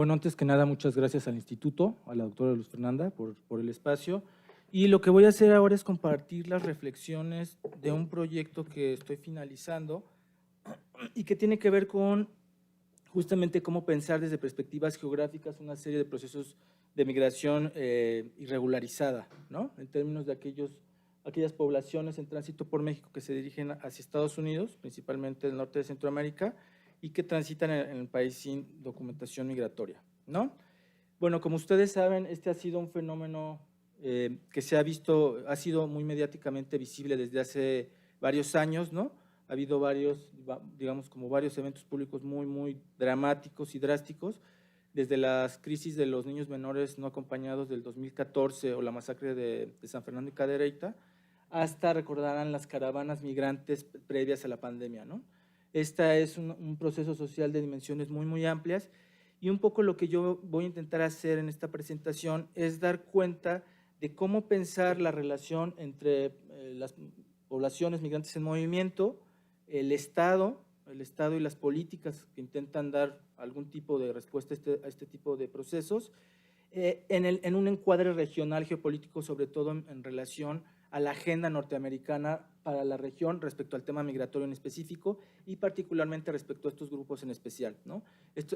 Bueno, antes que nada, muchas gracias al instituto, a la doctora Luz Fernanda por el espacio. Y lo que voy a hacer ahora es compartir las reflexiones de un proyecto que estoy finalizando y que tiene que ver con justamente cómo pensar desde perspectivas geográficas una serie de procesos de migración irregularizada, ¿no? En términos de aquellas poblaciones en tránsito por México que se dirigen hacia Estados Unidos, principalmente el norte de Centroamérica, y que transitan en el país sin documentación migratoria, ¿no? Bueno, como ustedes saben, este ha sido un fenómeno que se ha visto, ha sido muy mediáticamente visible desde hace varios años, ¿no? Ha habido varios, digamos, como varios eventos públicos muy dramáticos y drásticos, desde las crisis de los niños menores no acompañados del 2014 o la masacre de San Fernando y Cadereyta, hasta, recordarán, las caravanas migrantes previas a la pandemia, ¿no? Este es un proceso social de dimensiones muy amplias, y un poco lo que yo voy a intentar hacer en esta presentación es dar cuenta de cómo pensar la relación entre las poblaciones migrantes en movimiento, el Estado y las políticas que intentan dar algún tipo de respuesta a este tipo de procesos, en un encuadre regional geopolítico, sobre todo en relación a la agenda norteamericana para la región respecto al tema migratorio en específico y particularmente respecto a estos grupos en especial, ¿no?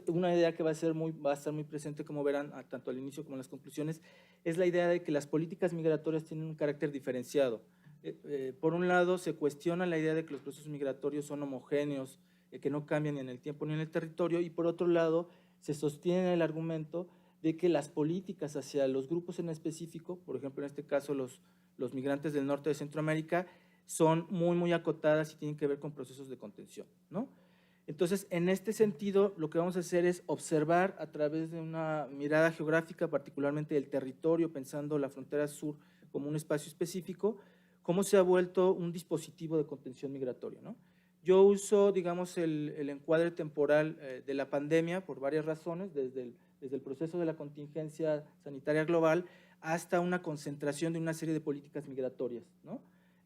Una idea que va a estar muy presente, como verán, tanto al inicio como en las conclusiones, es la idea de que las políticas migratorias tienen un carácter diferenciado. Por un lado, se cuestiona la idea de que los procesos migratorios son homogéneos, que no cambian ni en el tiempo ni en el territorio, y por otro lado, se sostiene el argumento de que las políticas hacia los grupos en específico, por ejemplo, en este caso los migrantes del norte de Centroamérica, son muy acotadas y tienen que ver con procesos de contención, ¿no? Entonces, en este sentido, lo que vamos a hacer es observar a través de una mirada geográfica, particularmente del territorio, pensando la frontera sur como un espacio específico, cómo se ha vuelto un dispositivo de contención migratoria, ¿no? Yo uso, digamos, el encuadre temporal de la pandemia por varias razones, desde el proceso de la contingencia sanitaria global hasta una concentración de una serie de políticas migratorias, ¿no?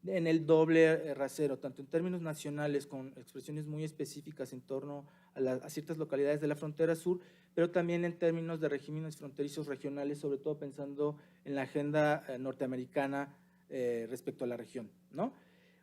En el doble rasero, tanto en términos nacionales, con expresiones muy específicas en torno a ciertas localidades de la frontera sur, pero también en términos de regímenes fronterizos regionales, sobre todo pensando en la agenda norteamericana respecto a la región, ¿no?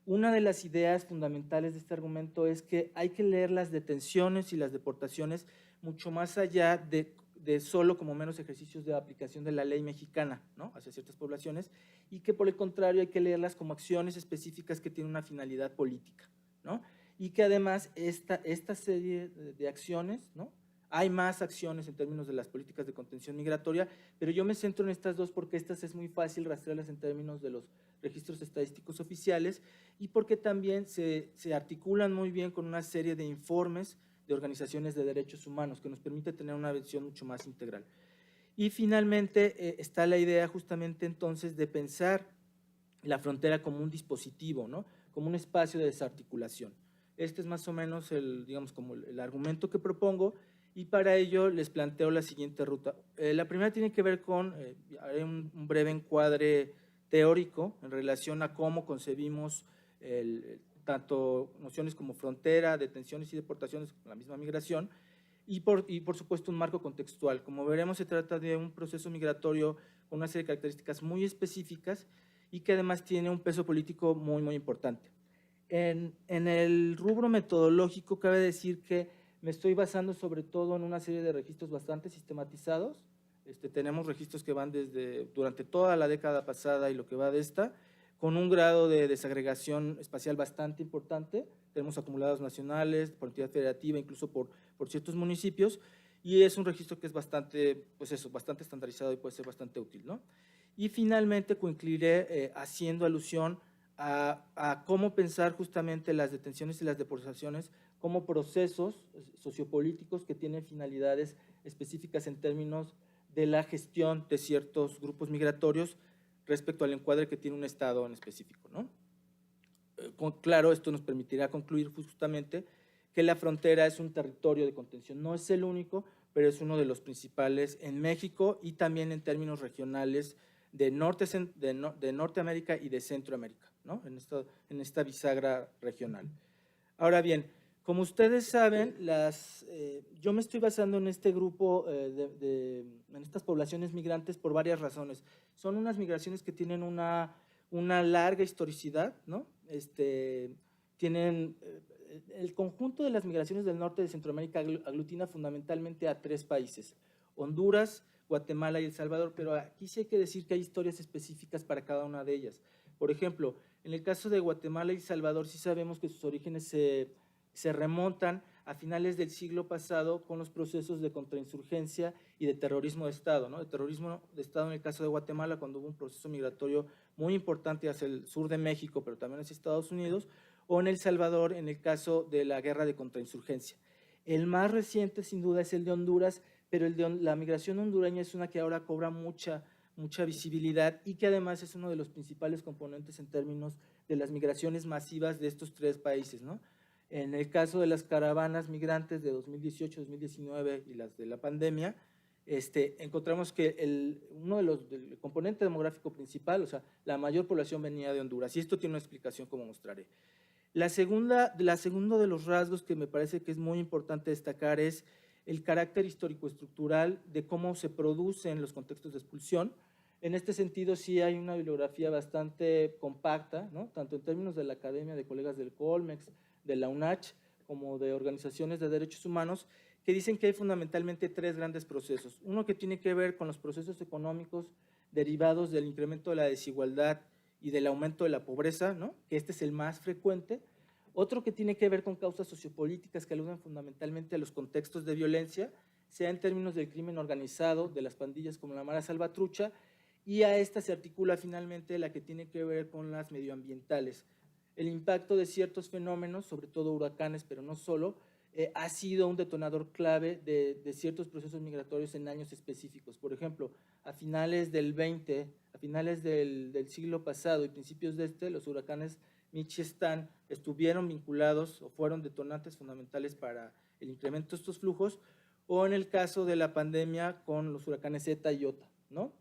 Una de las ideas fundamentales de este argumento es que hay que leer las detenciones y las deportaciones mucho más allá de solo como meros ejercicios de aplicación de la ley mexicana, ¿no?, hacia ciertas poblaciones, y que por el contrario hay que leerlas como acciones específicas que tienen una finalidad política, ¿no? Y que además esta serie de acciones, ¿no?, hay más acciones en términos de las políticas de contención migratoria, pero yo me centro en estas dos porque estas es muy fácil rastrearlas en términos de los registros estadísticos oficiales y porque también se articulan muy bien con una serie de informes de organizaciones de derechos humanos que nos permite tener una visión mucho más integral. Y finalmente está la idea justamente entonces de pensar la frontera como un dispositivo, ¿no?, como un espacio de desarticulación. Este es más o menos digamos, como el argumento que propongo, y para ello les planteo la siguiente ruta. La primera tiene que ver con, haré un breve encuadre teórico en relación a cómo concebimos tanto nociones como frontera, detenciones y deportaciones, la misma migración, y por supuesto un marco contextual. Como veremos, se trata de un proceso migratorio con una serie de características muy específicas y que además tiene un peso político muy importante. En el rubro metodológico cabe decir que me estoy basando sobre todo en una serie de registros bastante sistematizados. Tenemos registros que van durante toda la década pasada y lo que va de esta, con un grado de desagregación espacial bastante importante. Tenemos acumulados nacionales, por entidad federativa, incluso por ciertos municipios, y es un registro que es bastante, pues eso, bastante estandarizado y puede ser bastante útil, ¿no? Y finalmente concluiré haciendo alusión a cómo pensar justamente las detenciones y las deportaciones como procesos sociopolíticos que tienen finalidades específicas en términos de la gestión de ciertos grupos migratorios respecto al encuadre que tiene un Estado en específico, ¿no? Claro, esto nos permitirá concluir justamente que la frontera es un territorio de contención. No es el único, pero es uno de los principales en México y también en términos regionales de Norteamérica y de Centroamérica, ¿no?, en esta bisagra regional. Ahora bien, Como ustedes saben, yo me estoy basando en este grupo, en estas poblaciones migrantes por varias razones. Son unas migraciones que tienen una larga historicidad, ¿no? Tienen, el conjunto de las migraciones del norte de Centroamérica aglutina fundamentalmente a 3 países, Honduras, Guatemala y El Salvador, pero aquí sí hay que decir que hay historias específicas para cada una de ellas. Por ejemplo, en el caso de Guatemala y El Salvador sí sabemos que sus orígenes se remontan a finales del siglo pasado con los procesos de contrainsurgencia y de terrorismo de Estado, ¿no? De terrorismo de Estado en el caso de Guatemala, cuando hubo un proceso migratorio muy importante hacia el sur de México, pero también hacia Estados Unidos, o en El Salvador en el caso de la guerra de contrainsurgencia. El más reciente, sin duda, es el de Honduras, pero la migración hondureña es una que ahora cobra mucha visibilidad y que además es uno de los principales componentes en términos de las migraciones masivas de estos 3 países, ¿no? En el caso de las caravanas migrantes de 2018, 2019 y las de la pandemia, encontramos que uno de del componente demográfico principal, o sea, la mayor población venía de Honduras, y esto tiene una explicación como mostraré. La segunda de los rasgos que me parece que es muy importante destacar es el carácter histórico-estructural de cómo se producen los contextos de expulsión. En este sentido, sí hay una bibliografía bastante compacta, ¿no? Tanto en términos de la Academia de Colegas del Colmex, de la UNACH, como de organizaciones de derechos humanos, que dicen que hay fundamentalmente 3 grandes procesos. Uno que tiene que ver con los procesos económicos derivados del incremento de la desigualdad y del aumento de la pobreza, ¿no? Que este es el más frecuente. Otro que tiene que ver con causas sociopolíticas que aluden fundamentalmente a los contextos de violencia, sea en términos del crimen organizado, de las pandillas como la Mara Salvatrucha, y a esta se articula finalmente la que tiene que ver con las medioambientales. El impacto de ciertos fenómenos, sobre todo huracanes, pero no solo, ha sido un detonador clave de ciertos procesos migratorios en años específicos. Por ejemplo, a finales del siglo pasado y principios de los huracanes Mitch y Stan estuvieron vinculados o fueron detonantes fundamentales para el incremento de estos flujos, o en el caso de la pandemia con los huracanes Eta y Iota, ¿no?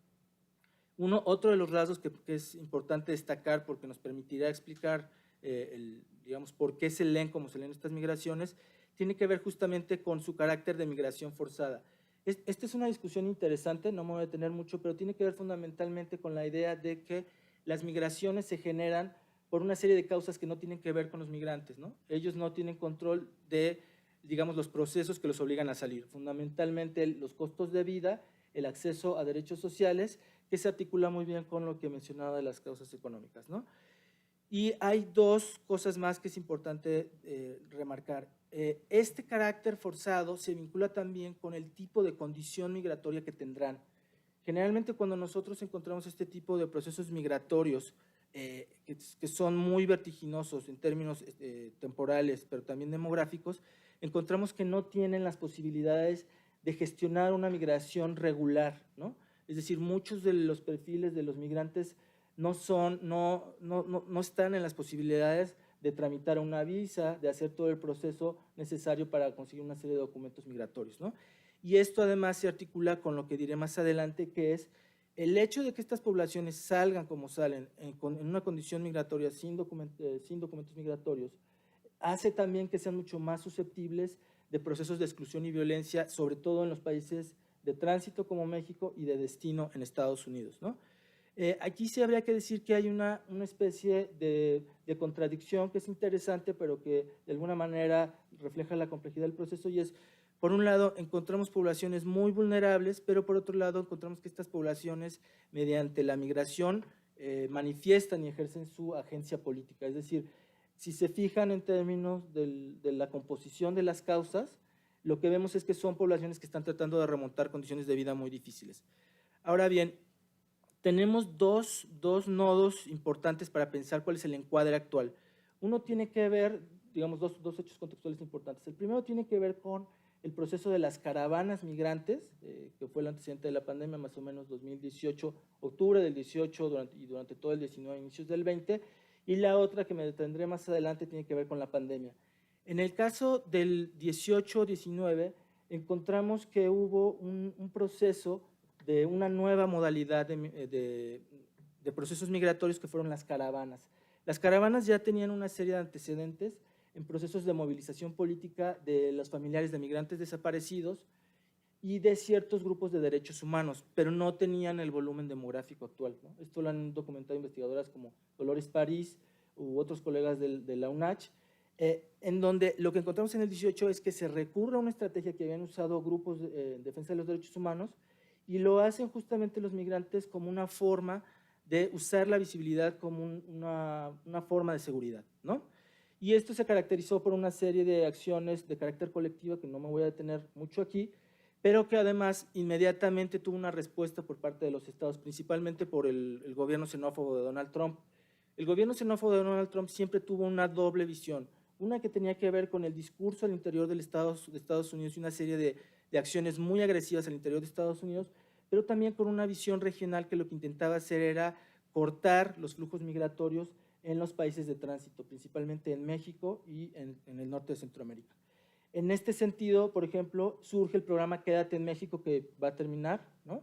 Otro de los rasgos que es importante destacar porque nos permitirá explicar, digamos, por qué se leen como se leen estas migraciones, tiene que ver justamente con su carácter de migración forzada. Esta es una discusión interesante, no me voy a detener mucho, pero tiene que ver fundamentalmente con la idea de que las migraciones se generan por una serie de causas que no tienen que ver con los migrantes, ¿no? Ellos no tienen control de, digamos, los procesos que los obligan a salir, fundamentalmente los costos de vida, el acceso a derechos sociales, que se articula muy bien con lo que mencionaba de las causas económicas, ¿no? Y hay 2 cosas más que es importante remarcar. Este carácter forzado se vincula también con el tipo de condición migratoria que tendrán. Generalmente cuando nosotros encontramos este tipo de procesos migratorios que son muy vertiginosos en términos temporales, pero también demográficos, encontramos que no tienen las posibilidades de gestionar una migración regular, ¿no? Es decir, muchos de los perfiles de los migrantes no están en las posibilidades de tramitar una visa, de hacer todo el proceso necesario para conseguir una serie de documentos migratorios, ¿no? Y esto además se articula con lo que diré más adelante, que es el hecho de que estas poblaciones salgan como salen en una condición migratoria sin documentos migratorios, hace también que sean mucho más susceptibles de procesos de exclusión y violencia, sobre todo en los países de tránsito como México y de destino en Estados Unidos, ¿no? Aquí sí habría que decir que hay una especie de contradicción que es interesante, pero que de alguna manera refleja la complejidad del proceso, y es, por un lado, encontramos poblaciones muy vulnerables, pero por otro lado, encontramos que estas poblaciones, mediante la migración, manifiestan y ejercen su agencia política. Es decir, si se fijan en términos de la composición de las causas, lo que vemos es que son poblaciones que están tratando de remontar condiciones de vida muy difíciles. Ahora bien, tenemos dos nodos importantes para pensar cuál es el encuadre actual. Uno tiene que ver, digamos, dos hechos contextuales importantes. El primero tiene que ver con el proceso de las caravanas migrantes, que fue el antecedente de la pandemia, más o menos 2018, octubre del 18 durante todo el 19, inicios del 20, y la otra que me detendré más adelante tiene que ver con la pandemia. En el caso del 18-19, encontramos que hubo un proceso de una nueva modalidad de procesos migratorios que fueron las caravanas. Las caravanas ya tenían una serie de antecedentes. en procesos de movilización política de los familiares de migrantes desaparecidos y de ciertos grupos de derechos humanos, pero no tenían el volumen demográfico actual, ¿no? Esto lo han documentado investigadoras como Dolores París u otros colegas de la UNACH, en donde lo que encontramos en el 18 es que se recurre a una estrategia que habían usado grupos en defensa de los derechos humanos y lo hacen justamente los migrantes como una forma de usar la visibilidad como una forma de seguridad, ¿no? Y esto se caracterizó por una serie de acciones de carácter colectivo que no me voy a detener mucho aquí, pero que además inmediatamente tuvo una respuesta por parte de los estados, principalmente por el gobierno xenófobo de Donald Trump. El gobierno xenófobo de Donald Trump siempre tuvo una doble visión, una que tenía que ver con el discurso al interior de Estados Unidos y una serie de acciones muy agresivas al interior de Estados Unidos, pero también con una visión regional que lo que intentaba hacer era cortar los flujos migratorios en los países de tránsito, principalmente en México y en el norte de Centroamérica. En este sentido, por ejemplo, surge el programa Quédate en México, que va a terminar, ¿no?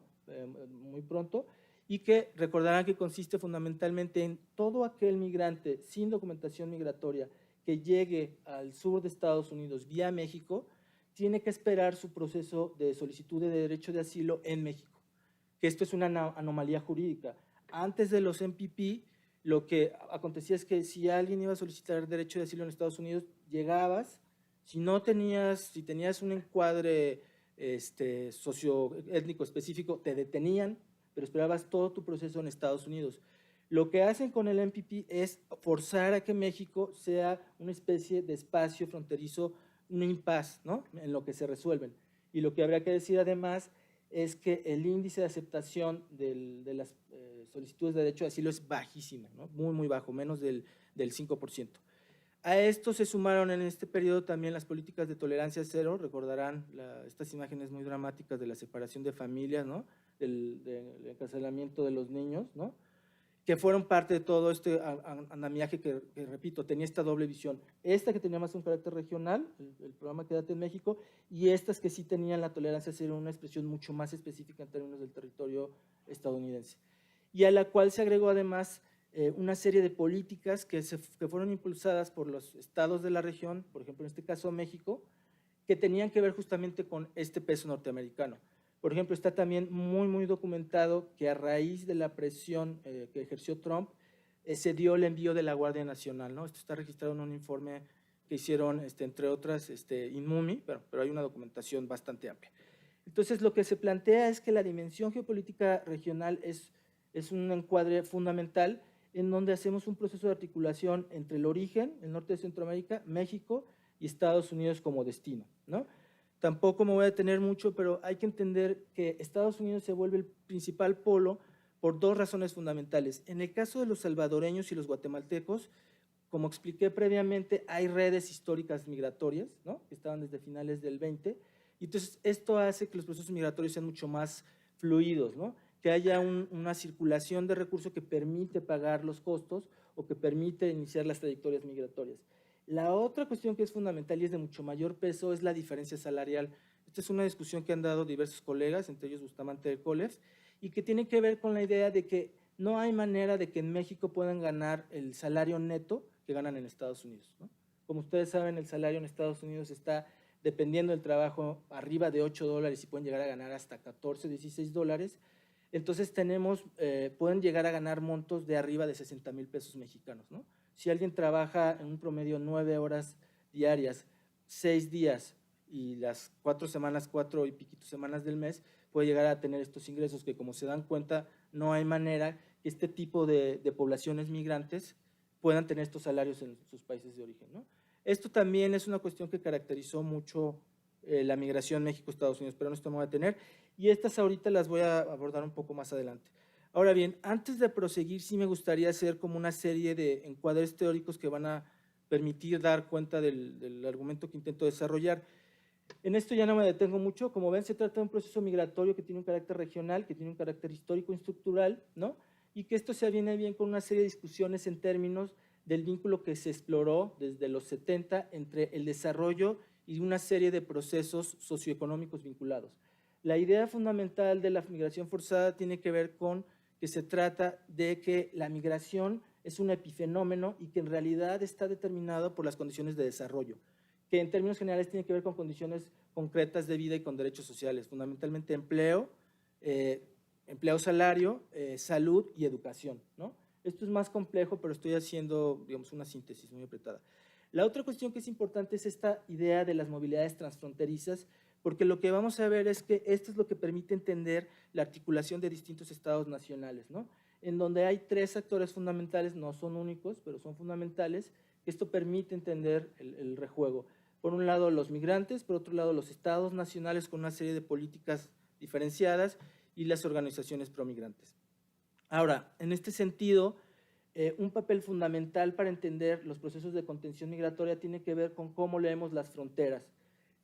Muy pronto, y que recordarán que consiste fundamentalmente en todo aquel migrante sin documentación migratoria que llegue al sur de Estados Unidos vía México, tiene que esperar su proceso de solicitud de derecho de asilo en México, que esto es una anomalía jurídica. Antes de los MPP, lo que acontecía es que si alguien iba a solicitar derecho de asilo en Estados Unidos, llegabas, si tenías un encuadre socioétnico específico, te detenían, pero esperabas todo tu proceso en Estados Unidos. Lo que hacen con el MPP es forzar a que México sea una especie de espacio fronterizo, un impasse, ¿no? En lo que se resuelven. Y lo que habría que decir además es que el índice de aceptación de las solicitudes de derecho de asilo es bajísimo, ¿no? Muy, muy bajo, menos del 5%. A esto se sumaron en este periodo también las políticas de tolerancia cero, recordarán estas imágenes muy dramáticas de la separación de familias, ¿no? Del encarcelamiento de los niños, ¿no? Que fueron parte de todo este andamiaje que, repito, tenía esta doble visión. Esta que tenía más un carácter regional, el programa Quédate en México, y estas que sí tenían la tolerancia cero, una expresión mucho más específica en términos del territorio estadounidense. Y a la cual se agregó además una serie de políticas que fueron impulsadas por los estados de la región, por ejemplo, en este caso México, que tenían que ver justamente con este peso norteamericano. Por ejemplo, está también muy, muy documentado que a raíz de la presión que ejerció Trump, se dio el envío de la Guardia Nacional, ¿no? Esto está registrado en un informe que hicieron, entre otras, Inmumi, pero hay una documentación bastante amplia. Entonces, lo que se plantea es que la dimensión geopolítica regional es un encuadre fundamental en donde hacemos un proceso de articulación entre el origen, el norte de Centroamérica, México y Estados Unidos como destino, ¿no? Tampoco me voy a detener mucho, pero hay que entender que Estados Unidos se vuelve el principal polo por dos razones fundamentales. En el caso de los salvadoreños y los guatemaltecos, como expliqué previamente, hay redes históricas migratorias, ¿no? Que estaban desde finales del 20, y entonces esto hace que los procesos migratorios sean mucho más fluidos, ¿no? Que haya una circulación de recursos que permite pagar los costos o que permite iniciar las trayectorias migratorias. La otra cuestión que es fundamental y es de mucho mayor peso es la diferencia salarial. Esta es una discusión que han dado diversos colegas, entre ellos Bustamante de Colev, y que tiene que ver con la idea de que no hay manera de que en México puedan ganar el salario neto que ganan en Estados Unidos, ¿no? Como ustedes saben, el salario en Estados Unidos está, dependiendo del trabajo, arriba de $8 y pueden llegar a ganar hasta 14, 16 dólares. Entonces pueden llegar a ganar montos de arriba de 60,000 pesos mexicanos, ¿no? Si alguien trabaja en un promedio 9 horas diarias, 6 días y las 4 semanas, 4 y piquito semanas del mes, puede llegar a tener estos ingresos que, como se dan cuenta, no hay manera que este tipo de poblaciones migrantes puedan tener estos salarios en sus países de origen, ¿no? Esto también es una cuestión que caracterizó mucho la migración México-Estados Unidos, pero no esto me voy a tener, y estas ahorita las voy a abordar un poco más adelante. Ahora bien, antes de proseguir, sí me gustaría hacer como una serie de encuadres teóricos que van a permitir dar cuenta del argumento que intento desarrollar. En esto ya no me detengo mucho. Como ven, se trata de un proceso migratorio que tiene un carácter regional, que tiene un carácter histórico, estructural, ¿no? Y que esto se viene bien con una serie de discusiones en términos del vínculo que se exploró desde los 70 entre el desarrollo y una serie de procesos socioeconómicos vinculados. La idea fundamental de la migración forzada tiene que ver con que se trata de que la migración es un epifenómeno y que en realidad está determinado por las condiciones de desarrollo, que en términos generales tiene que ver con condiciones concretas de vida y con derechos sociales, fundamentalmente empleo, salario, salud y educación, ¿no? Esto es más complejo, pero estoy haciendo, digamos, una síntesis muy apretada. La otra cuestión que es importante es esta idea de las movilidades transfronterizas, porque lo que vamos a ver es que esto es lo que permite entender la articulación de distintos estados nacionales, ¿no? En donde hay tres actores fundamentales, no son únicos, pero son fundamentales, que esto permite entender el rejuego. Por un lado los migrantes, por otro lado los estados nacionales con una serie de políticas diferenciadas y las organizaciones promigrantes. Ahora, en este sentido, un papel fundamental para entender los procesos de contención migratoria tiene que ver con cómo leemos las fronteras.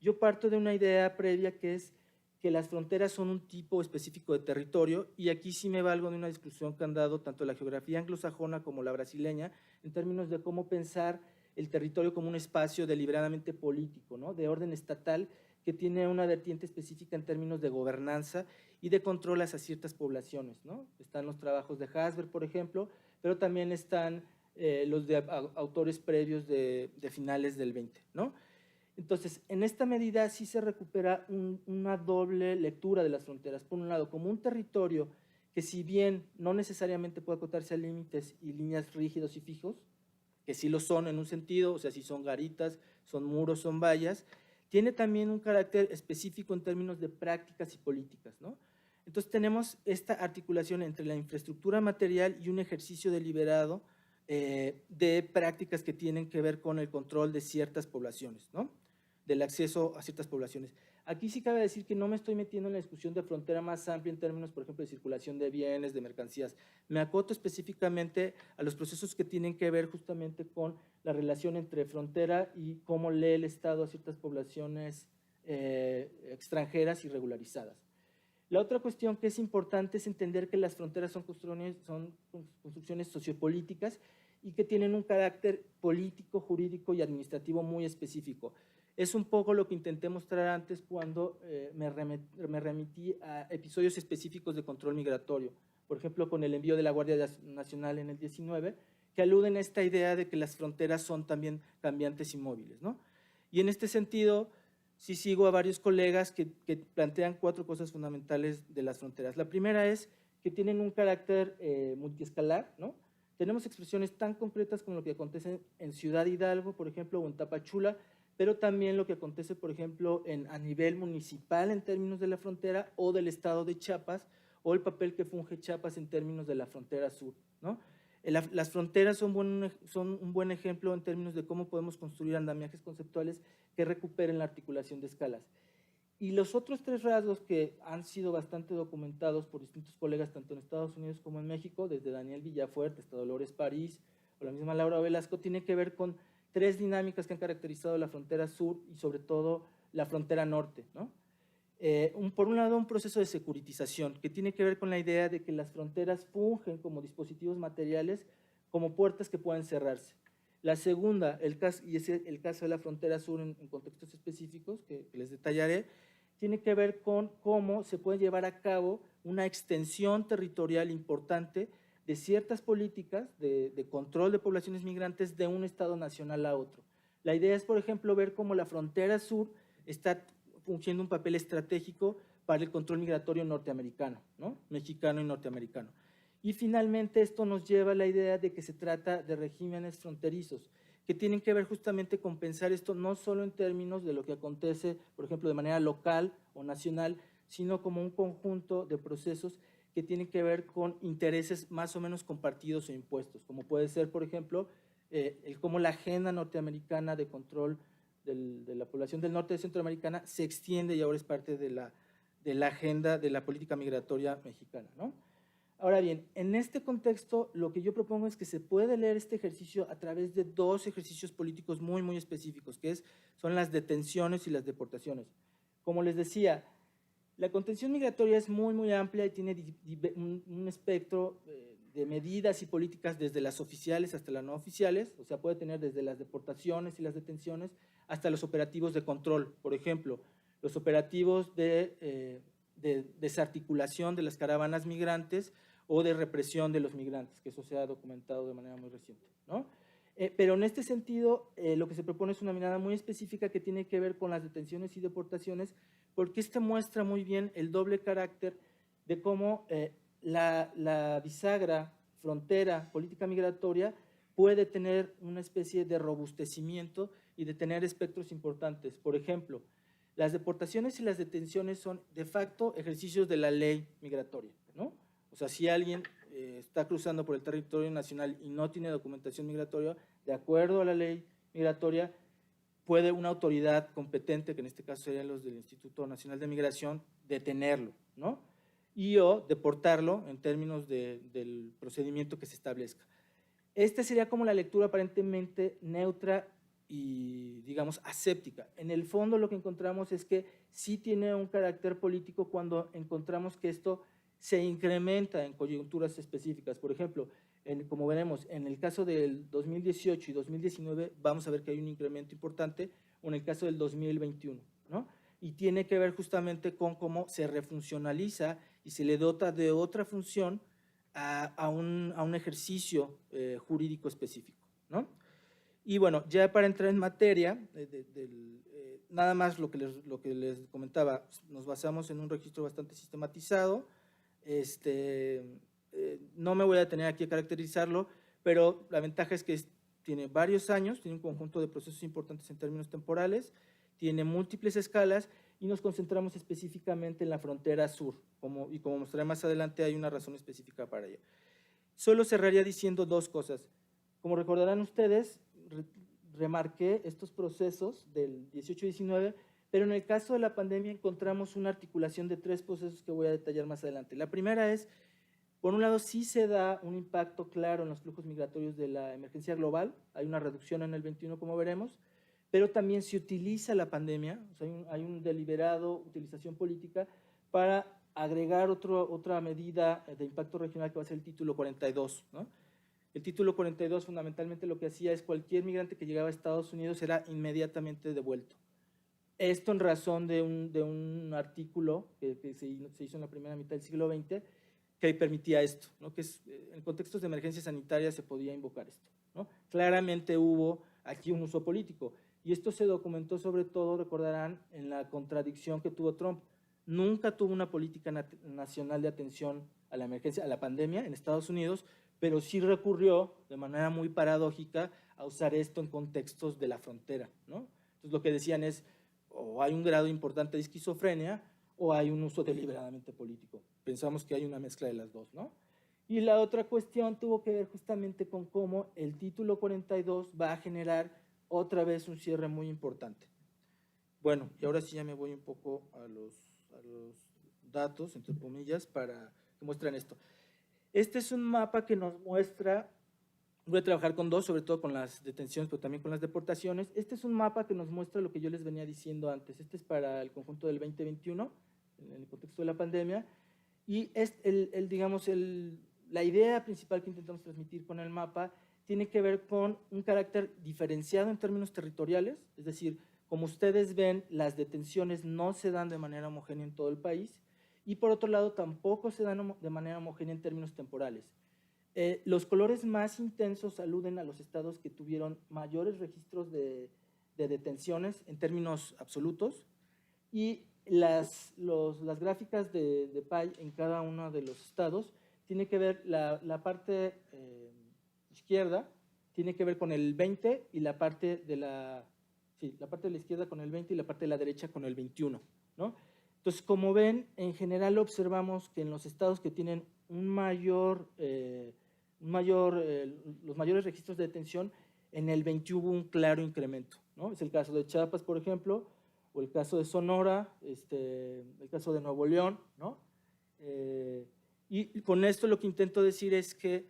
Yo parto de una idea previa que es que las fronteras son un tipo específico de territorio, y aquí sí me valgo de una discusión que han dado tanto la geografía anglosajona como la brasileña en términos de cómo pensar el territorio como un espacio deliberadamente político, ¿no? De orden estatal, que tiene una vertiente específica en términos de gobernanza y de control hacia ciertas poblaciones, ¿no? Están los trabajos de Hasber, por ejemplo, pero también están los de autores previos de finales del 20, ¿no? Entonces, en esta medida sí se recupera una doble lectura de las fronteras. Por un lado, como un territorio que, si bien no necesariamente puede acotarse a límites y líneas rígidos y fijos, que sí lo son en un sentido, o sea, si son garitas, son muros, son vallas, tiene también un carácter específico en términos de prácticas y políticas, ¿no? Entonces tenemos esta articulación entre la infraestructura material y un ejercicio deliberado de prácticas que tienen que ver con el control de ciertas poblaciones, ¿no? Del acceso a ciertas poblaciones. Aquí sí cabe decir que no me estoy metiendo en la discusión de frontera más amplia en términos, por ejemplo, de circulación de bienes, de mercancías. Me acoto específicamente a los procesos que tienen que ver justamente con la relación entre frontera y cómo lee el Estado a ciertas poblaciones extranjeras y regularizadas. La otra cuestión que es importante es entender que las fronteras son construcciones sociopolíticas y que tienen un carácter político, jurídico y administrativo muy específico. Es un poco lo que intenté mostrar antes cuando me remití a episodios específicos de control migratorio, por ejemplo, con el envío de la Guardia Nacional en el 19, que aluden a esta idea de que las fronteras son también cambiantes y móviles, ¿no? Y en este sentido, sí sigo a varios colegas que plantean cuatro cosas fundamentales de las fronteras. La primera es que tienen un carácter multiescalar, ¿no? Tenemos expresiones tan concretas como lo que acontece en Ciudad Hidalgo, por ejemplo, o en Tapachula, pero también lo que acontece, por ejemplo, a nivel municipal en términos de la frontera o del estado de Chiapas, o el papel que funge Chiapas en términos de la frontera sur, ¿no? Las fronteras son un buen ejemplo en términos de cómo podemos construir andamiajes conceptuales que recuperen la articulación de escalas. Y los otros tres rasgos que han sido bastante documentados por distintos colegas, tanto en Estados Unidos como en México, desde Daniel Villafuerte hasta Dolores París o la misma Laura Velasco, tiene que ver con tres dinámicas que han caracterizado la frontera sur y sobre todo la frontera norte, ¿no? Por un lado, un proceso de securitización que tiene que ver con la idea de que las fronteras fungen como dispositivos materiales, como puertas que pueden cerrarse. La segunda, y es el caso de la frontera sur en contextos específicos que les detallaré, tiene que ver con cómo se puede llevar a cabo una extensión territorial importante de ciertas políticas de control de poblaciones migrantes de un estado nacional a otro. La idea es, por ejemplo, ver cómo la frontera sur está fungiendo un papel estratégico para el control migratorio norteamericano, ¿no? Mexicano y norteamericano. Y finalmente esto nos lleva a la idea de que se trata de regímenes fronterizos, que tienen que ver justamente con pensar esto no solo en términos de lo que acontece, por ejemplo, de manera local o nacional, sino como un conjunto de procesos que tienen que ver con intereses más o menos compartidos o impuestos, como puede ser, por ejemplo, cómo la agenda norteamericana de control de la población del norte de Centroamericana se extiende y ahora es parte de la agenda de la política migratoria mexicana, ¿no? Ahora bien, en este contexto, lo que yo propongo es que se puede leer este ejercicio a través de dos ejercicios políticos muy, muy específicos, que son las detenciones y las deportaciones. Como les decía, la contención migratoria es muy, muy amplia y tiene un espectro de medidas y políticas desde las oficiales hasta las no oficiales, o sea, puede tener desde las deportaciones y las detenciones hasta los operativos de control. Por ejemplo, los operativos de desarticulación de las caravanas migrantes o de represión de los migrantes, que eso se ha documentado de manera muy reciente, ¿no? Pero en este sentido, lo que se propone es una mirada muy específica que tiene que ver con las detenciones y deportaciones, porque muestra muy bien el doble carácter de cómo la bisagra, frontera, política migratoria puede tener una especie de robustecimiento y de tener espectros importantes. Por ejemplo, las deportaciones y las detenciones son de facto ejercicios de la ley migratoria, ¿no? O sea, si alguien está cruzando por el territorio nacional y no tiene documentación migratoria, de acuerdo a la ley migratoria, puede una autoridad competente, que en este caso serían los del Instituto Nacional de Migración, detenerlo, ¿no? Y o deportarlo en términos del procedimiento que se establezca. Esta sería como la lectura aparentemente neutra y, digamos, aséptica. En el fondo lo que encontramos es que sí tiene un carácter político cuando encontramos que esto se incrementa en coyunturas específicas. Por ejemplo, como veremos, en el caso del 2018 y 2019 vamos a ver que hay un incremento importante, o en el caso del 2021, ¿no? Y tiene que ver justamente con cómo se refuncionaliza y se le dota de otra función a un ejercicio jurídico específico, ¿no? Y bueno, ya para entrar en materia, nada más lo que les comentaba, nos basamos en un registro bastante sistematizado. No me voy a detener aquí a caracterizarlo, pero la ventaja es que tiene varios años, tiene un conjunto de procesos importantes en términos temporales, tiene múltiples escalas y nos concentramos específicamente en la frontera sur, y como mostraré más adelante hay una razón específica para ello. Solo cerraría diciendo dos cosas. Como recordarán ustedes, remarqué estos procesos del 18-19, pero en el caso de la pandemia encontramos una articulación de tres procesos que voy a detallar más adelante. La primera es, por un lado, sí se da un impacto claro en los flujos migratorios de la emergencia global, hay una reducción en el 21 como veremos, pero también se utiliza la pandemia, o sea, hay un deliberado utilización política para agregar otra medida de impacto regional que va a ser el título 42, ¿no? El título 42 fundamentalmente lo que hacía es cualquier migrante que llegaba a Estados Unidos era inmediatamente devuelto. Esto en razón de un artículo que se hizo en la primera mitad del siglo XX que permitía esto, ¿no? Que en contextos de emergencia sanitaria se podía invocar esto, ¿no? Claramente hubo aquí un uso político y esto se documentó sobre todo, recordarán, en la contradicción que tuvo Trump. Nunca tuvo una política nacional de atención a la emergencia, a la pandemia en Estados Unidos, pero sí recurrió de manera muy paradójica a usar esto en contextos de la frontera, ¿no? Entonces lo que decían es, o hay un grado importante de esquizofrenia o hay un uso deliberadamente político. Pensamos que hay una mezcla de las dos, ¿no? Y la otra cuestión tuvo que ver justamente con cómo el título 42 va a generar otra vez un cierre muy importante. Bueno, y ahora sí ya me voy un poco a los datos, entre comillas, para que muestren esto. Este es un mapa que nos muestra, voy a trabajar con dos, sobre todo con las detenciones, pero también con las deportaciones. Este es un mapa que nos muestra lo que yo les venía diciendo antes. Este es para el conjunto del 2021, en el contexto de la pandemia, y es la idea principal que intentamos transmitir con el mapa tiene que ver con un carácter diferenciado en términos territoriales, es decir, como ustedes ven, las detenciones no se dan de manera homogénea en todo el país, y por otro lado tampoco se dan de manera homogénea en términos temporales. Los colores más intensos aluden a los estados que tuvieron mayores registros de detenciones en términos absolutos, y las gráficas de pie en cada uno de los estados tiene que ver, la parte izquierda tiene que ver con el 20 y la parte de la izquierda con el 20 y la parte de la derecha con el 21, ¿no? Entonces, como ven, en general observamos que en los estados que tienen los mayores registros de detención, en el 20 hubo un claro incremento, ¿no? Es el caso de Chiapas, por ejemplo, o el caso de Sonora, el caso de Nuevo León, ¿no? Y con esto lo que intento decir es que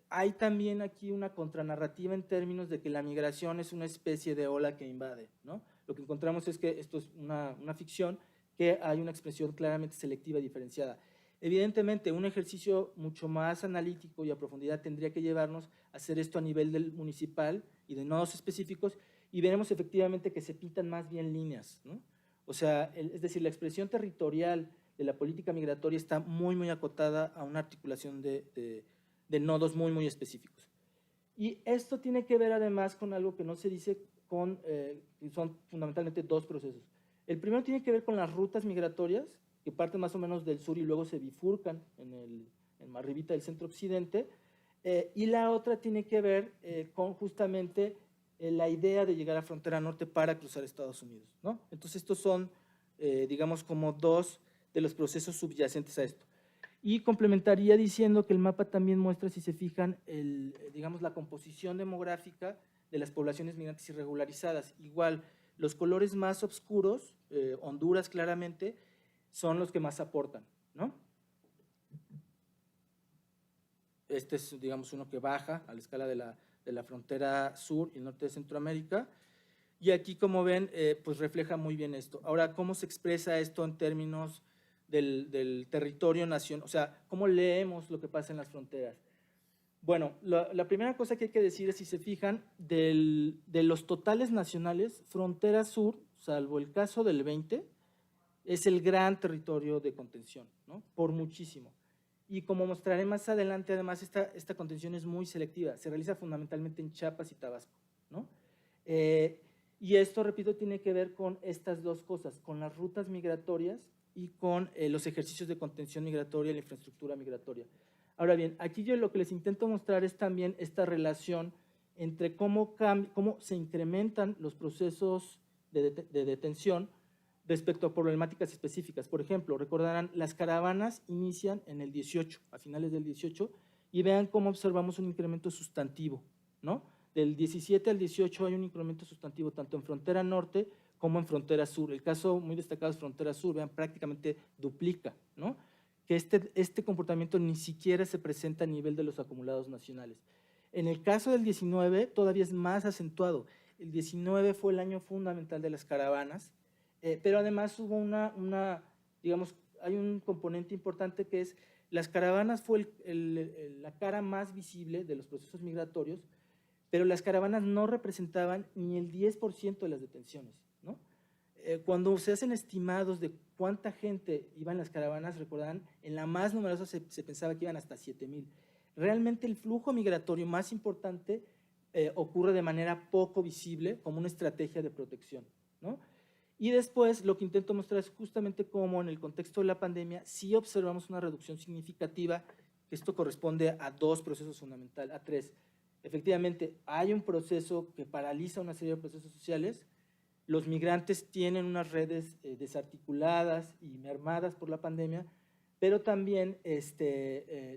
hay también aquí una contranarrativa en términos de que la migración es una especie de ola que invade, ¿no? Lo que encontramos es que esto es una ficción, que hay una expresión claramente selectiva y diferenciada. Evidentemente, un ejercicio mucho más analítico y a profundidad tendría que llevarnos a hacer esto a nivel del municipal y de nodos específicos, y veremos efectivamente que se pintan más bien líneas, ¿no? O sea, es decir, la expresión territorial de la política migratoria está muy, muy acotada a una articulación de nodos muy, muy específicos. Y esto tiene que ver además con algo que no se dice, que son fundamentalmente dos procesos. El primero tiene que ver con las rutas migratorias, que parten más o menos del sur y luego se bifurcan en arribita del centro-occidente, y la otra tiene que ver con justamente la idea de llegar a frontera norte para cruzar Estados Unidos, ¿no? Entonces estos son, digamos, como dos de los procesos subyacentes a esto. Y complementaría diciendo que el mapa también muestra, si se fijan, digamos, la composición demográfica de las poblaciones migrantes irregularizadas. Igual, los colores más oscuros, Honduras claramente, son los que más aportan, ¿no? Este es, digamos, uno que baja a la escala de la frontera sur y norte de Centroamérica. Y aquí, como ven, pues refleja muy bien esto. Ahora, ¿cómo se expresa esto en términos del territorio nacional? O sea, ¿cómo leemos lo que pasa en las fronteras? Bueno, la primera cosa que hay que decir es, si se fijan, de los totales nacionales, frontera sur, salvo el caso del 20, es el gran territorio de contención, ¿no? Por muchísimo. Y como mostraré más adelante, además, esta contención es muy selectiva. Se realiza fundamentalmente en Chiapas y Tabasco, ¿no? Y esto, repito, tiene que ver con estas dos cosas, con las rutas migratorias y con los ejercicios de contención migratoria y la infraestructura migratoria. Ahora bien, aquí yo lo que les intento mostrar es también esta relación entre cómo se incrementan los procesos de detención respecto a problemáticas específicas. Por ejemplo, recordarán, las caravanas inician en el 18, a finales del 18, y vean cómo observamos un incremento sustantivo, ¿no? Del 17 al 18 hay un incremento sustantivo tanto en frontera norte como en frontera sur. El caso muy destacado es frontera sur, vean, prácticamente duplica, ¿no? Que este comportamiento ni siquiera se presenta a nivel de los acumulados nacionales. En el caso del 19 todavía es más acentuado. El 19 fue el año fundamental de las caravanas, pero además hubo digamos, hay un componente importante que es, las caravanas fue la cara más visible de los procesos migratorios, pero las caravanas no representaban ni el 10% de las detenciones, ¿no? Cuando se hacen estimados de cuánta gente iba en las caravanas, recordarán, en la más numerosa se pensaba que iban hasta 7,000. Realmente el flujo migratorio más importante ocurre de manera poco visible como una estrategia de protección, ¿no? Y después lo que intento mostrar es justamente cómo en el contexto de la pandemia sí observamos una reducción significativa, que esto corresponde a dos procesos fundamentales, a tres. Efectivamente, hay un proceso que paraliza una serie de procesos sociales. Los migrantes tienen unas redes desarticuladas y mermadas por la pandemia, pero también,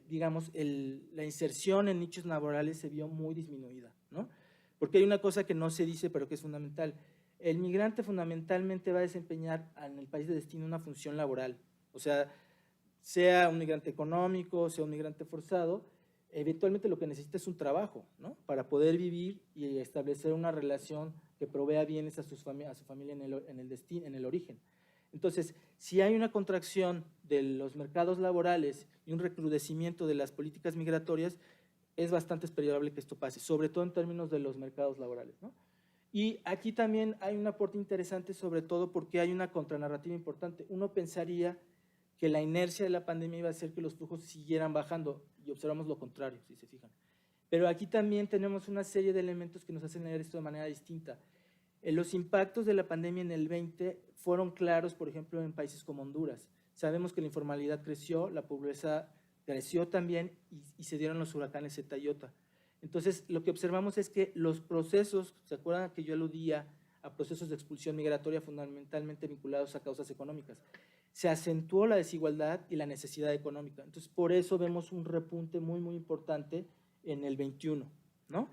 digamos, la inserción en nichos laborales se vio muy disminuida, ¿no? Porque hay una cosa que no se dice, pero que es fundamental. El migrante fundamentalmente va a desempeñar en el país de destino una función laboral, o sea un migrante económico, sea un migrante forzado, eventualmente lo que necesita es un trabajo, ¿no? Para poder vivir y establecer una relación que provea bienes a su familia en el origen. Entonces, si hay una contracción de los mercados laborales y un recrudecimiento de las políticas migratorias, es bastante esperable que esto pase, sobre todo en términos de los mercados laborales, ¿no? Y aquí también hay un aporte interesante, sobre todo porque hay una contranarrativa importante. Uno pensaría que la inercia de la pandemia iba a hacer que los flujos siguieran bajando, y observamos lo contrario, si se fijan. Pero aquí también tenemos una serie de elementos que nos hacen leer esto de manera distinta. Los impactos de la pandemia en el 20 fueron claros, por ejemplo, en países como Honduras. Sabemos que la informalidad creció, la pobreza creció también, y se dieron los huracanes Zeta y Iota. Entonces, lo que observamos es que los procesos, ¿se acuerdan que yo aludía a procesos de expulsión migratoria fundamentalmente vinculados a causas económicas? Se acentuó la desigualdad y la necesidad económica. Entonces, por eso vemos un repunte muy, muy importante en el 21, ¿no?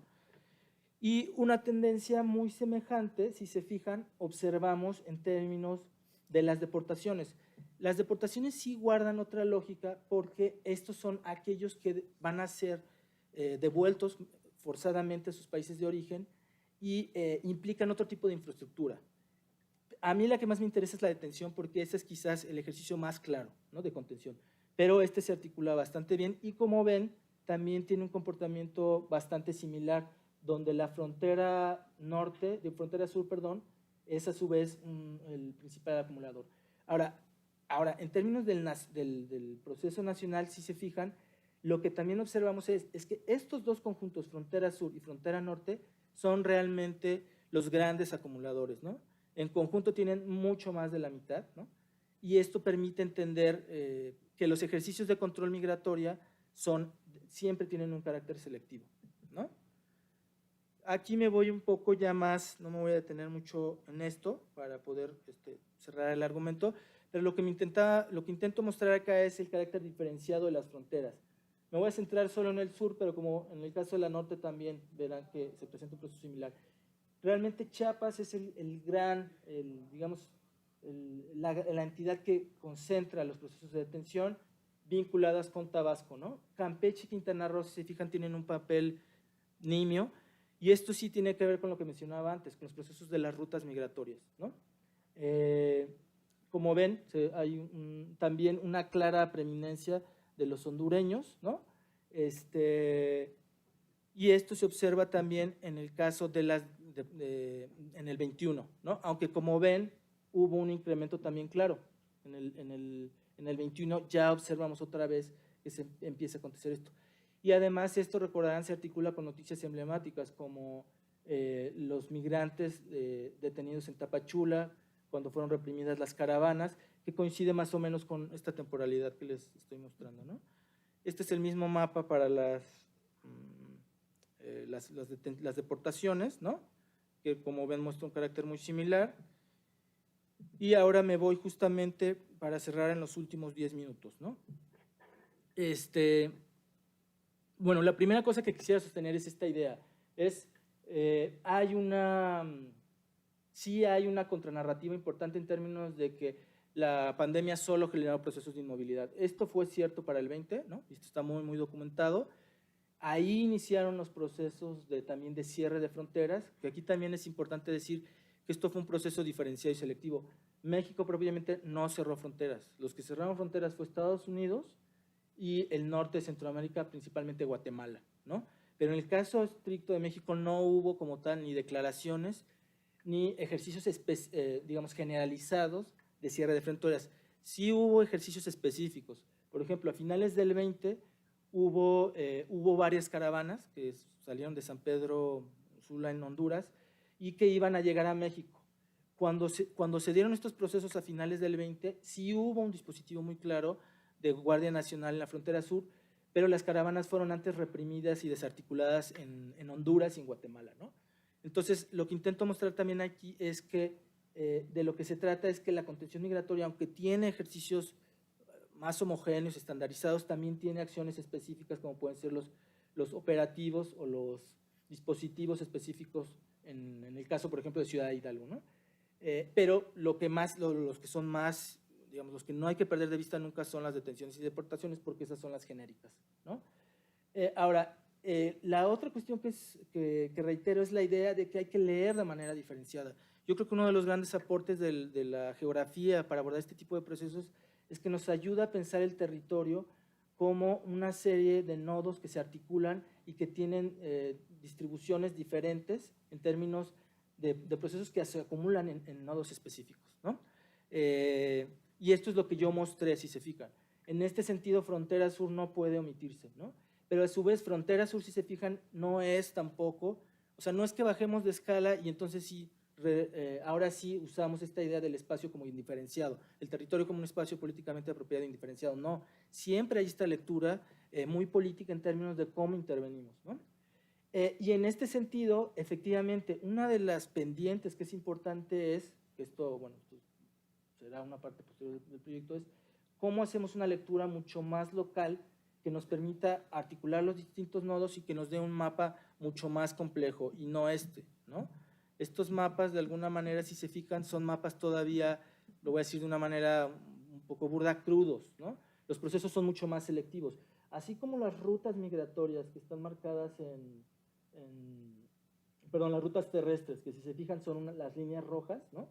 Y una tendencia muy semejante, si se fijan, observamos en términos de las deportaciones. Las deportaciones sí guardan otra lógica, porque estos son aquellos que van a ser devueltos forzadamente a sus países de origen y implican otro tipo de infraestructura. A mí la que más me interesa es la detención, porque ese es quizás el ejercicio más claro, ¿no?, de contención. Pero este se articula bastante bien y, como ven, también tiene un comportamiento bastante similar, donde la frontera sur, perdón, es a su vez el principal acumulador. Ahora, Ahora, en términos del proceso nacional, si se fijan, lo que también observamos es que estos dos conjuntos, frontera sur y frontera norte, son realmente los grandes acumuladores, ¿no? En conjunto tienen mucho más de la mitad, ¿no? Y esto permite entender que los ejercicios de control migratoria siempre tienen un carácter selectivo, ¿no? Aquí me voy un poco ya más, no me voy a detener mucho en esto para poder cerrar el argumento, pero lo que intento mostrar acá es el carácter diferenciado de las fronteras. Me voy a centrar solo en el sur, pero como en el caso de la norte también verán que se presenta un proceso similar. Realmente Chiapas es digamos, la entidad que concentra los procesos de detención vinculadas con Tabasco, ¿no? Campeche y Quintana Roo, si se fijan, tienen un papel nimio, y esto sí tiene que ver con lo que mencionaba antes, con los procesos de las rutas migratorias, ¿no? Como ven, hay también una clara preeminencia de los hondureños, ¿no? Y esto se observa también en el caso en el 21, ¿no? Aunque como ven, hubo un incremento también claro. En el 21 ya observamos otra vez que se empieza a acontecer esto. Y además esto, recordarán, se articula con noticias emblemáticas como los migrantes detenidos en Tapachula, cuando fueron reprimidas las caravanas, que coincide más o menos con esta temporalidad que les estoy mostrando, ¿no? Este es el mismo mapa para las deportaciones, ¿no? Que como ven muestra un carácter muy similar. Y ahora me voy justamente para cerrar en los últimos 10 minutos, ¿no? Bueno, la primera cosa que quisiera sostener es esta idea. Sí hay una contranarrativa importante en términos de que la pandemia solo generó procesos de inmovilidad. Esto fue cierto para el 20, ¿no? Esto está muy, muy documentado. Ahí iniciaron los procesos también de cierre de fronteras, que aquí también es importante decir que esto fue un proceso diferenciado y selectivo. México propiamente no cerró fronteras. Los que cerraron fronteras fue Estados Unidos y el norte de Centroamérica, principalmente Guatemala, ¿no? Pero en el caso estricto de México no hubo como tal ni declaraciones ni ejercicios, digamos, generalizados de cierre de fronteras. Sí hubo ejercicios específicos. Por ejemplo, a finales del 20 hubo varias caravanas que salieron de San Pedro Sula en Honduras y que iban a llegar a México. Cuando se dieron estos procesos a finales del 20, sí hubo un dispositivo muy claro de Guardia Nacional en la frontera sur, pero las caravanas fueron antes reprimidas y desarticuladas en Honduras y en Guatemala, ¿no? Entonces, lo que intento mostrar también aquí es que de lo que se trata es que la contención migratoria, aunque tiene ejercicios más homogéneos, estandarizados, también tiene acciones específicas como pueden ser los operativos o los dispositivos específicos en el caso, por ejemplo, de Ciudad Hidalgo, ¿no? Pero los que son más, digamos, los que no hay que perder de vista nunca son las detenciones y deportaciones, porque esas son las genéricas, ¿no? Ahora, la otra cuestión que reitero es la idea de que hay que leer de manera diferenciada. Yo creo que uno de los grandes aportes de la geografía para abordar este tipo de procesos es que nos ayuda a pensar el territorio como una serie de nodos que se articulan y que tienen distribuciones diferentes en términos de procesos que se acumulan en nodos específicos, ¿no? Y esto es lo que yo mostré, si se fijan. En este sentido, frontera sur no puede omitirse, ¿no? Pero a su vez, frontera sur, si se fijan, no es tampoco, o sea, no es que bajemos de escala y entonces sí, ahora sí usamos esta idea del espacio como indiferenciado, el territorio como un espacio políticamente apropiado e indiferenciado. No, siempre hay esta lectura muy política en términos de cómo intervenimos, ¿no? Y en este sentido, efectivamente, una de las pendientes que es importante es, que esto, bueno, esto será una parte posterior del proyecto, es cómo hacemos una lectura mucho más local que nos permita articular los distintos nodos y que nos dé un mapa mucho más complejo y no ¿no? Estos mapas, de alguna manera, si se fijan, son mapas todavía, lo voy a decir de una manera un poco burda, crudos, ¿no? Los procesos son mucho más selectivos. Así como las rutas migratorias que están marcadas perdón, las rutas terrestres, que si se fijan son las líneas rojas, ¿no?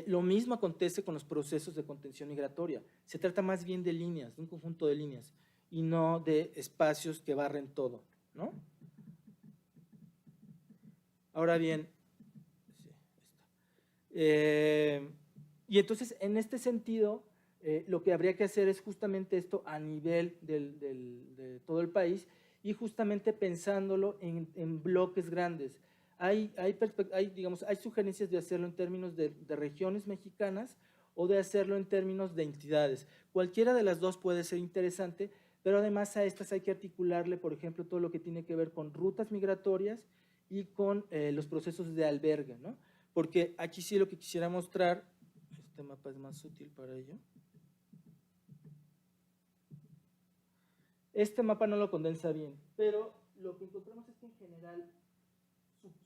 Lo mismo acontece con los procesos de contención migratoria. Se trata más bien de líneas, de un conjunto de líneas, y no de espacios que barren todo, ¿no? Ahora bien, y entonces en este sentido Lo que habría que hacer es justamente esto a nivel de todo el país y justamente pensándolo en bloques grandes. Hay sugerencias de hacerlo en términos de regiones mexicanas o de hacerlo en términos de entidades. Cualquiera de las dos puede ser interesante, pero además a estas hay que articularle, por ejemplo, todo lo que tiene que ver con rutas migratorias y con los procesos de albergue, ¿no? Porque aquí sí lo que quisiera mostrar, este mapa es más útil para ello. Este mapa no lo condensa bien, pero lo que encontramos es que en general,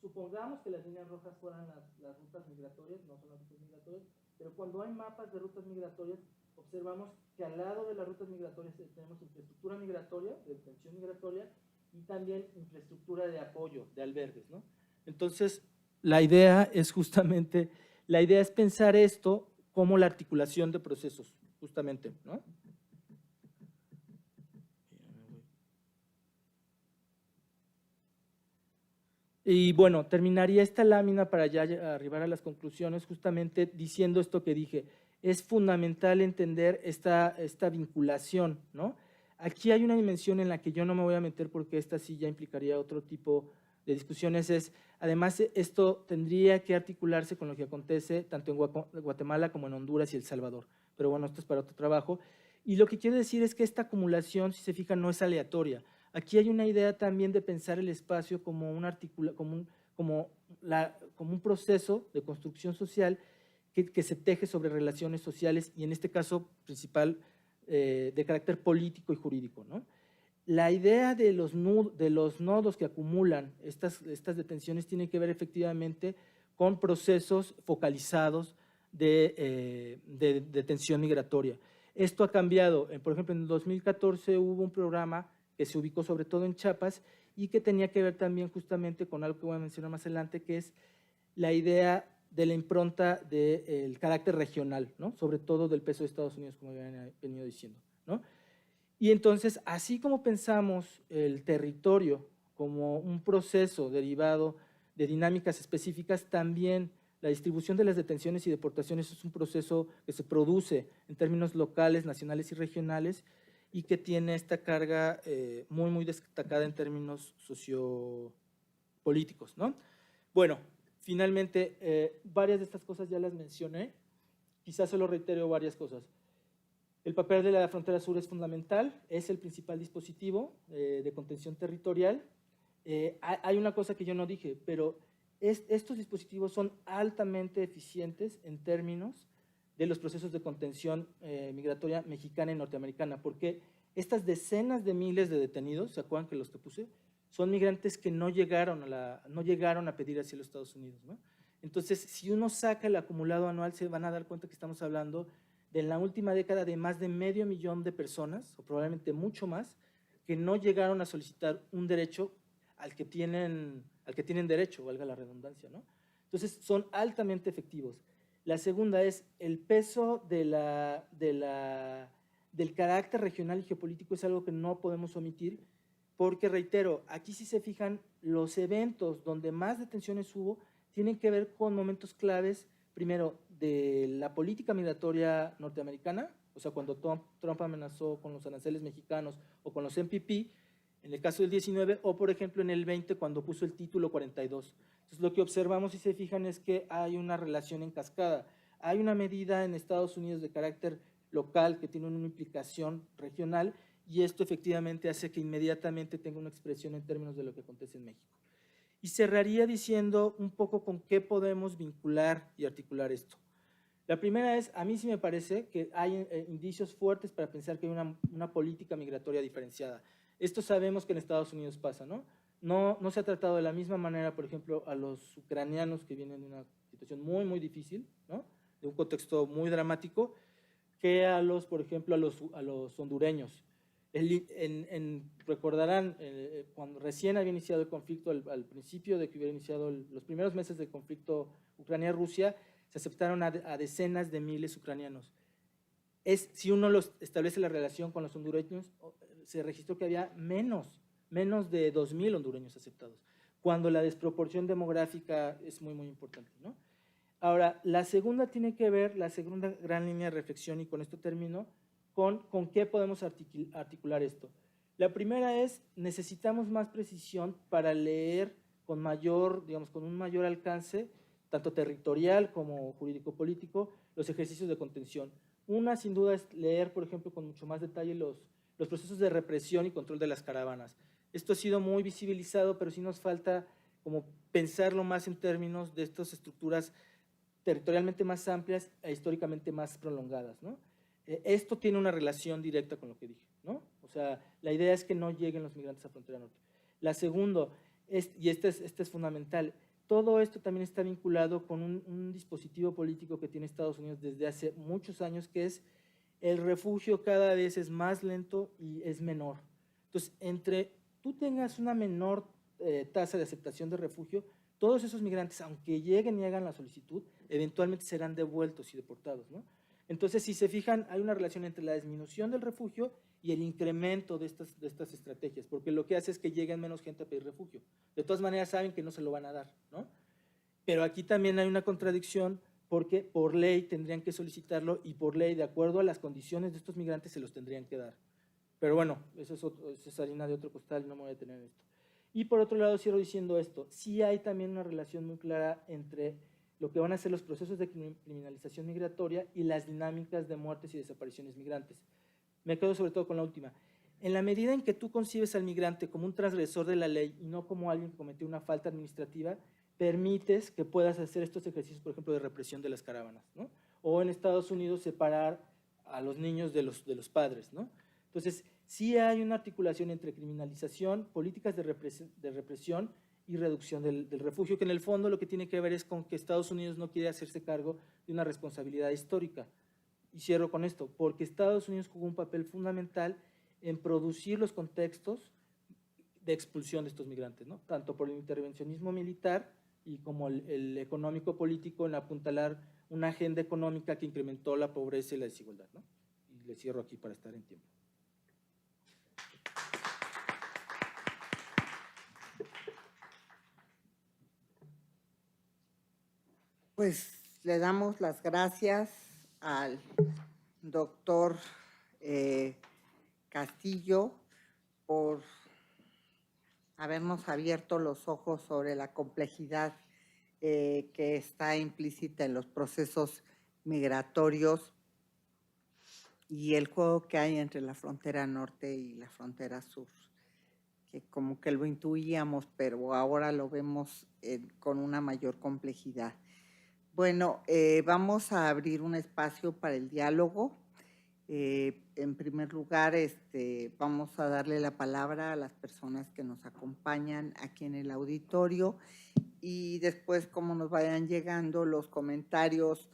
supongamos que las líneas rojas fueran las rutas migratorias, no son las rutas migratorias, pero cuando hay mapas de rutas migratorias, observamos que al lado de las rutas migratorias tenemos infraestructura migratoria, de detención migratoria, y también infraestructura de apoyo, de albergues, ¿no? Entonces, la idea es pensar esto como la articulación de procesos, justamente, ¿no? Y bueno, terminaría esta lámina para ya arribar a las conclusiones justamente diciendo esto que dije. Es fundamental entender esta vinculación, ¿no? Aquí hay una dimensión en la que yo no me voy a meter porque esta sí ya implicaría otro tipo de discusiones. Además, esto tendría que articularse con lo que acontece tanto en Guatemala como en Honduras y El Salvador. Pero bueno, esto es para otro trabajo. Y lo que quiero decir es que esta acumulación, si se fijan, no es aleatoria. Aquí hay una idea también de pensar el espacio como un proceso de construcción social que se teje sobre relaciones sociales y en este caso principal de carácter político y jurídico, ¿no? La idea de los nodos que acumulan estas detenciones tiene que ver efectivamente con procesos focalizados de detención migratoria. Esto ha cambiado. Por ejemplo, en el 2014 hubo un programa que se ubicó sobre todo en Chiapas y que tenía que ver también justamente con algo que voy a mencionar más adelante, que es la idea de la impronta del carácter regional, ¿no? Sobre todo del peso de Estados Unidos, como habían venido diciendo, ¿no? Y entonces, así como pensamos el territorio como un proceso derivado de dinámicas específicas, también la distribución de las detenciones y deportaciones es un proceso que se produce en términos locales, nacionales y regionales y que tiene esta carga muy, muy destacada en términos sociopolíticos, ¿no? Bueno, finalmente, varias de estas cosas ya las mencioné, quizás solo reitero varias cosas. El papel de la frontera sur es fundamental, es el principal dispositivo de contención territorial. Hay una cosa que yo no dije, pero estos dispositivos son altamente eficientes en términos de los procesos de contención migratoria mexicana y norteamericana, porque estas decenas de miles de detenidos, ¿se acuerdan que los que puse? Son migrantes que no llegaron a pedir asilo a Estados Unidos, ¿no? Entonces, si uno saca el acumulado anual, se van a dar cuenta que estamos hablando de en la última década de más de 500,000 de personas, o probablemente mucho más, que no llegaron a solicitar un derecho al que tienen derecho, valga la redundancia, ¿no? Entonces, son altamente efectivos. La segunda es el peso del carácter regional y geopolítico es algo que no podemos omitir, porque, reitero, aquí si se fijan, los eventos donde más detenciones hubo tienen que ver con momentos claves, primero, de la política migratoria norteamericana, o sea, cuando Trump amenazó con los aranceles mexicanos o con los MPP, en el caso del 19, o por ejemplo en el 20 cuando puso el título 42. Entonces lo que observamos, si se fijan, es que hay una relación en cascada. Hay una medida en Estados Unidos de carácter local que tiene una implicación regional y esto efectivamente hace que inmediatamente tenga una expresión en términos de lo que acontece en México. Y cerraría diciendo un poco con qué podemos vincular y articular esto. La primera es, a mí sí me parece que hay indicios fuertes para pensar que hay una política migratoria diferenciada. Esto sabemos que en Estados Unidos pasa, ¿no? No se ha tratado de la misma manera, por ejemplo, a los ucranianos que vienen de una situación muy, muy difícil, ¿no? De un contexto muy dramático, que por ejemplo, a los hondureños. Recordarán, cuando recién había iniciado el conflicto, al principio de que hubiera iniciado los primeros meses del conflicto Ucrania-Rusia, se aceptaron a decenas de miles ucranianos. Si uno establece la relación con los hondureños, se registró que había menos de 2,000 hondureños aceptados, cuando la desproporción demográfica es muy, muy importante, ¿no? Ahora, la segunda tiene que ver, la segunda gran línea de reflexión, y con esto termino, con qué podemos articular esto. La primera es, necesitamos más precisión para leer con mayor, digamos, con un mayor alcance, tanto territorial como jurídico-político, los ejercicios de contención. Una, sin duda, es leer, por ejemplo, con mucho más detalle los procesos de represión y control de las caravanas. Esto ha sido muy visibilizado, pero sí nos falta como pensarlo más en términos de estas estructuras territorialmente más amplias e históricamente más prolongadas, ¿no? Esto tiene una relación directa con lo que dije, ¿no? O sea, la idea es que no lleguen los migrantes a frontera norte. La segunda, y esta es fundamental, todo esto también está vinculado con un dispositivo político que tiene Estados Unidos desde hace muchos años, que es el refugio cada vez es más lento y es menor. Entonces, entre tú tengas una menor tasa de aceptación de refugio, todos esos migrantes, aunque lleguen y hagan la solicitud, eventualmente serán devueltos y deportados, ¿no? Entonces, si se fijan, hay una relación entre la disminución del refugio y el incremento de estas estrategias, porque lo que hace es que lleguen menos gente a pedir refugio. De todas maneras, saben que no se lo van a dar, ¿no? Pero aquí también hay una contradicción, porque por ley tendrían que solicitarlo y por ley, de acuerdo a las condiciones de estos migrantes, se los tendrían que dar. Pero bueno, eso es harina de otro costal y no me voy a detener en esto. Y por otro lado, cierro diciendo esto, sí hay también una relación muy clara entre lo que van a ser los procesos de criminalización migratoria y las dinámicas de muertes y desapariciones migrantes. Me quedo sobre todo con la última. En la medida en que tú concibes al migrante como un transgresor de la ley y no como alguien que cometió una falta administrativa, permites que puedas hacer estos ejercicios, por ejemplo, de represión de las caravanas, ¿no? O en Estados Unidos separar a los niños de los padres, ¿no? Entonces, sí hay una articulación entre criminalización, políticas de represión y reducción del refugio, que en el fondo lo que tiene que ver es con que Estados Unidos no quiere hacerse cargo de una responsabilidad histórica. Y cierro con esto, porque Estados Unidos jugó un papel fundamental en producir los contextos de expulsión de estos migrantes, ¿no? Tanto por el intervencionismo militar y como el económico-político en apuntalar una agenda económica que incrementó la pobreza y la desigualdad, ¿no? Y le cierro aquí para estar en tiempo. Pues le damos las gracias al doctor Castillo por habernos abierto los ojos sobre la complejidad que está implícita en los procesos migratorios y el juego que hay entre la frontera norte y la frontera sur, que como que lo intuíamos, pero ahora lo vemos con una mayor complejidad. Bueno, vamos a abrir un espacio para el diálogo. En primer lugar, vamos a darle la palabra a las personas que nos acompañan aquí en el auditorio y después, como nos vayan llegando los comentarios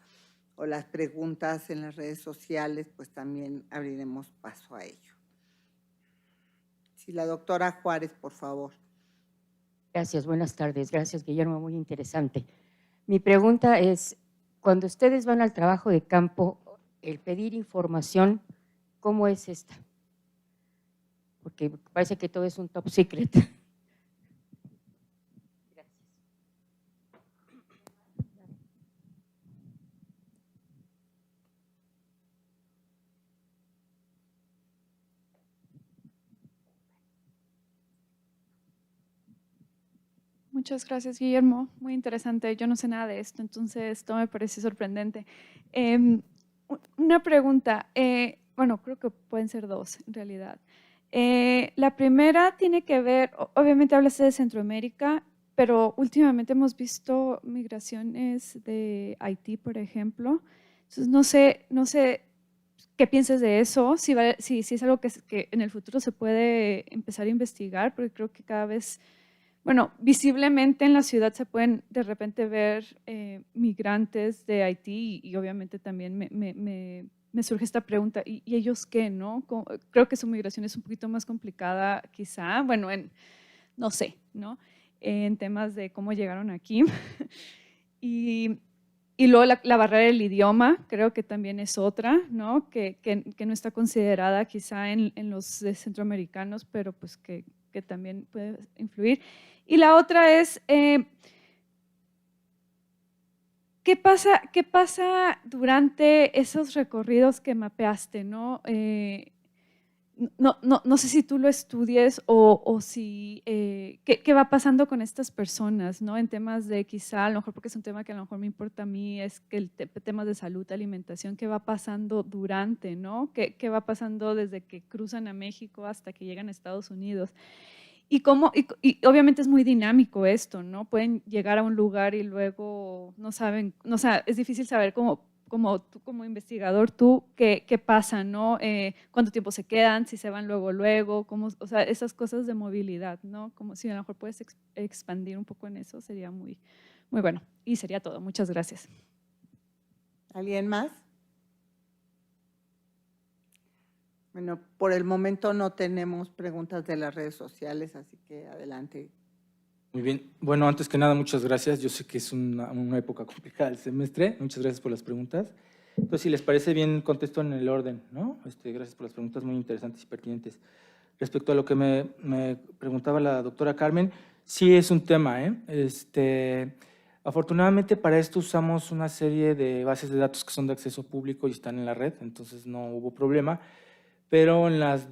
o las preguntas en las redes sociales, pues también abriremos paso a ello. Sí, la doctora Juárez, por favor. Gracias, buenas tardes. Gracias, Guillermo, muy interesante. Mi pregunta es, cuando ustedes van al trabajo de campo, el pedir información, ¿cómo es esta? Porque parece que todo es un top secret. Gracias. Muchas gracias, Guillermo. Muy interesante. Yo no sé nada de esto, entonces esto me parece sorprendente. Una pregunta, bueno, creo que pueden ser dos en realidad. La primera tiene que ver, obviamente hablaste de Centroamérica, pero últimamente hemos visto migraciones de Haití, por ejemplo. Entonces, no sé qué piensas de eso, si es algo que en el futuro se puede empezar a investigar, porque creo que cada vez… Bueno, visiblemente en la ciudad se pueden de repente ver migrantes de Haití y obviamente también me surge esta pregunta, ¿y ellos qué, no? Creo que su migración es un poquito más complicada quizá, bueno, no sé, ¿no? En temas de cómo llegaron aquí. Y luego la barrera del idioma creo que también es otra, ¿no? Que no está considerada quizá en los centroamericanos, pero pues que también puede influir. Y la otra es, ¿Qué pasa durante esos recorridos que mapeaste, no? No sé si tú lo estudies o si, ¿qué va pasando con estas personas, ¿no? En temas de quizá, a lo mejor porque es un tema que a lo mejor me importa a mí, es que temas de salud, alimentación, ¿qué va pasando durante, ¿no? ¿Qué va pasando desde que cruzan a México hasta que llegan a Estados Unidos? Y obviamente es muy dinámico esto, ¿no? Pueden llegar a un lugar y luego no saben, o sea, es difícil saber tú como investigador, qué pasa, ¿no? ¿Cuánto tiempo se quedan? Si se van luego, o sea, esas cosas de movilidad, ¿no? Como si a lo mejor puedes expandir un poco en eso, sería muy bueno. Y sería todo. Muchas gracias. ¿Alguien más? Bueno, por el momento no tenemos preguntas de las redes sociales, así que adelante. Muy bien. Bueno, antes que nada, muchas gracias. Yo sé que es una época complicada del semestre. Muchas gracias por las preguntas. Entonces, si les parece bien, contesto en el orden, ¿no? Gracias por las preguntas muy interesantes y pertinentes. Respecto a lo que me preguntaba la doctora Carmen, sí es un tema, ¿eh? Afortunadamente para esto usamos una serie de bases de datos que son de acceso público y están en la red, entonces no hubo problema. Pero en las